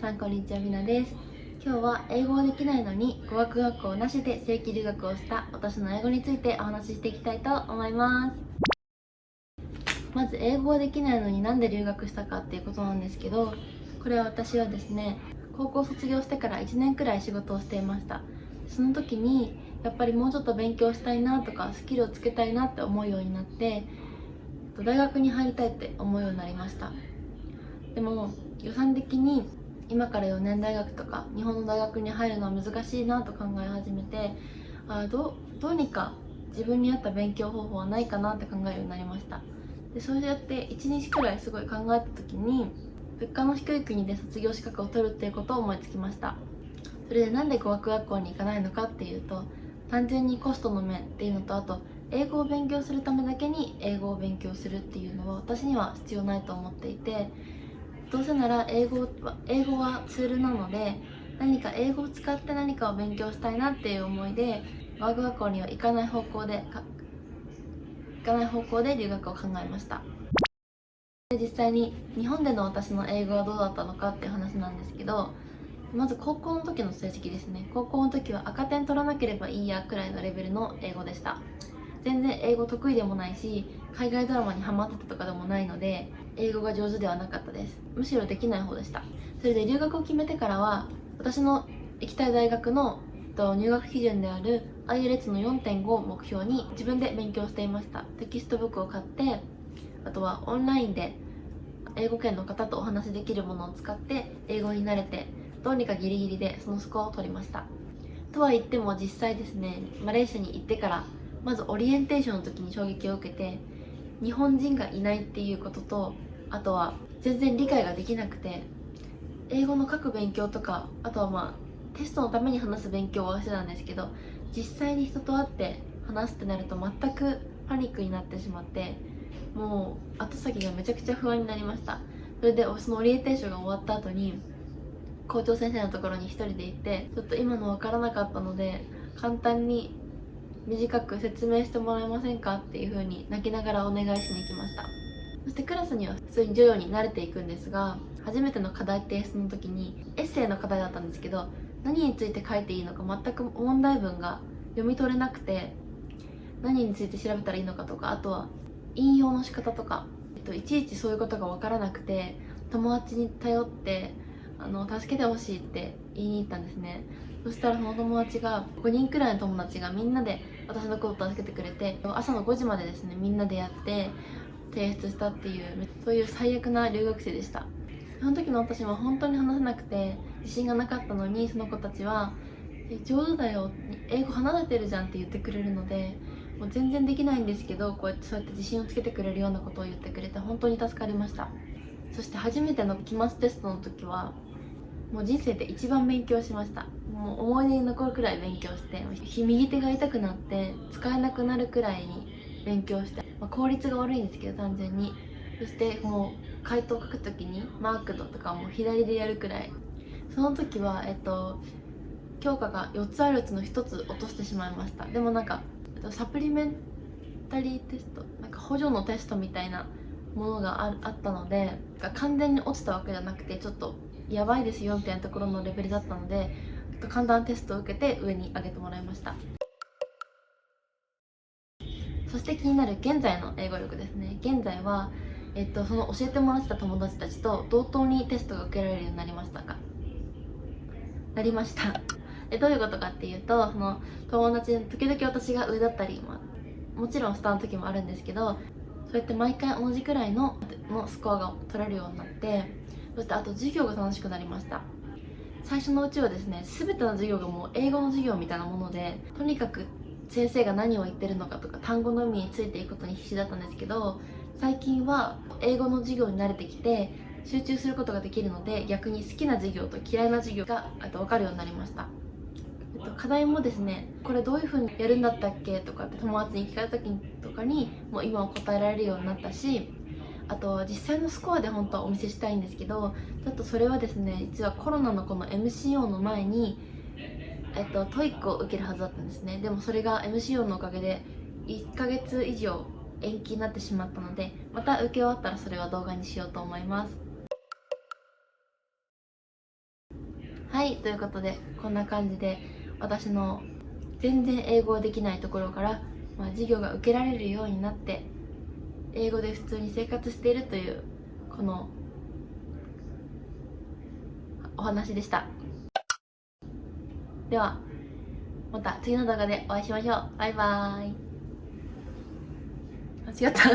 さんこんにちは、みなです。今日は英語ができないのに語学学校なしで正規留学をした私の英語についてお話ししていきたいと思います。まず英語ができないのになんで留学したかっていうことなんですけど、これは私はですね、高校卒業してから1年くらい仕事をしていました。その時にやっぱりもうちょっと勉強したいなとかスキルをつけたいなって思うようになって、大学に入りたいって思うようになりました。でも予算的に今から4年大学とか日本の大学に入るのは難しいなと考え始めて、どうにか自分に合った勉強方法はないかなって考えるようになりました。でそうやって1日くらいすごい考えた時に、物価の低い国で卒業資格を取るっていうことを思いつきました。それでなんで語学学校に行かないのかっていうと、単純にコストの面っていうのと、あと英語を勉強するためだけに英語を勉強するっていうのは私には必要ないと思っていて、どうせなら英語はツールなので、何か英語を使って何かを勉強したいなっていう思いで、語学学校には行かない方向で留学を考えました。で実際に日本での私の英語はどうだったのかっていう話なんですけど、まず高校の時の成績ですね。高校の時は赤点取らなければいいやくらいのレベルの英語でした。全然英語得意でもないし、海外ドラマにハマってたとかでもないので、英語が上手ではなかったです。むしろできない方でした。それで留学を決めてからは、私の行きたい大学の入学基準である IELTS の 4.5 を目標に自分で勉強していました。テキストブックを買って、あとはオンラインで英語圏の方とお話しできるものを使って英語に慣れて、どうにかギリギリでそのスコアを取りました。とは言っても実際ですね、マレーシアに行ってからまずオリエンテーションの時に衝撃を受けて、日本人がいないっていうことと、あとは全然理解ができなくて、英語の書く勉強とか、あとはテストのために話す勉強はしてたんですけど、実際に人と会って話すってなると全くパニックになってしまって、もう後先がめちゃくちゃ不安になりました。それでそのオリエンテーションが終わった後に校長先生のところに一人で行って、ちょっと今の分からなかったので簡単に短く説明してもらえませんかっていう風に泣きながらお願いしに行きました。そしてクラスには普通に徐々に慣れていくんですが、初めての課題提出の時にエッセイの課題だったんですけど、何について書いていいのか全く問題文が読み取れなくて、何について調べたらいいのかとか、あとは引用の仕方とか、いちいちそういうことが分からなくて、友達に頼って助けてほしいって言いに行ったんですね。そしたらその友達が、5人くらいの友達がみんなで私のことを助けてくれて、朝の5時までですね、みんなでやって提出したっていう、そういう最悪な留学生でした。その時の私は本当に話せなくて自信がなかったのに、その子たちは上手だよ、英語話せてるじゃんって言ってくれるので、もう全然できないんですけど、そうやって自信をつけてくれるようなことを言ってくれて本当に助かりました。そして初めての期末テストの時はもう人生で一番勉強しました。もう思い出に残るくらい勉強して、右手が痛くなって使えなくなるくらいに勉強して、効率が悪いんですけど単純に。そしてもう回答を書くときにマークドとかも左でやるくらい。その時は教科が4つあるうちの1つ落としてしまいました。でもサプリメンタリーテスト、補助のテストみたいなものがあったので、完全に落ちたわけじゃなくて、ちょっとやばいですよみたいなところのレベルだったので、簡単テストを受けて上に上げてもらいました。そして気になる現在の英語力ですね。現在は、その教えてもらってた友達たちと同等にテストが受けられるようになりましたか？なりました。どういうことかっていうと、その友達、時々私が上だったり、もちろん下の時もあるんですけど、そうやって毎回同じくらいのスコアが取れるようになって、そしてあと授業が楽しくなりました。最初のうちはですね、全ての授業がもう英語の授業みたいなもので、とにかく先生が何を言ってるのかとか単語の意味についていくことに必死だったんですけど、最近は英語の授業に慣れてきて集中することができるので、逆に好きな授業と嫌いな授業が分かるようになりました。課題もですね、これどういう風にやるんだったっけとかって友達に聞かれた時とかにもう今は答えられるようになったし、あとは実際のスコアで本当はお見せしたいんですけど、ちょっとそれはですね、実はコロナのこの MCO の前にトイックを受けるはずだったんですね。でもそれが MCO のおかげで1ヶ月以上延期になってしまったので、また受け終わったらそれは動画にしようと思います。はい、ということでこんな感じで私の全然英語ができないところから、授業が受けられるようになって英語で普通に生活しているというこのお話でした。ではまた次の動画でお会いしましょう。バイバーイ。間違った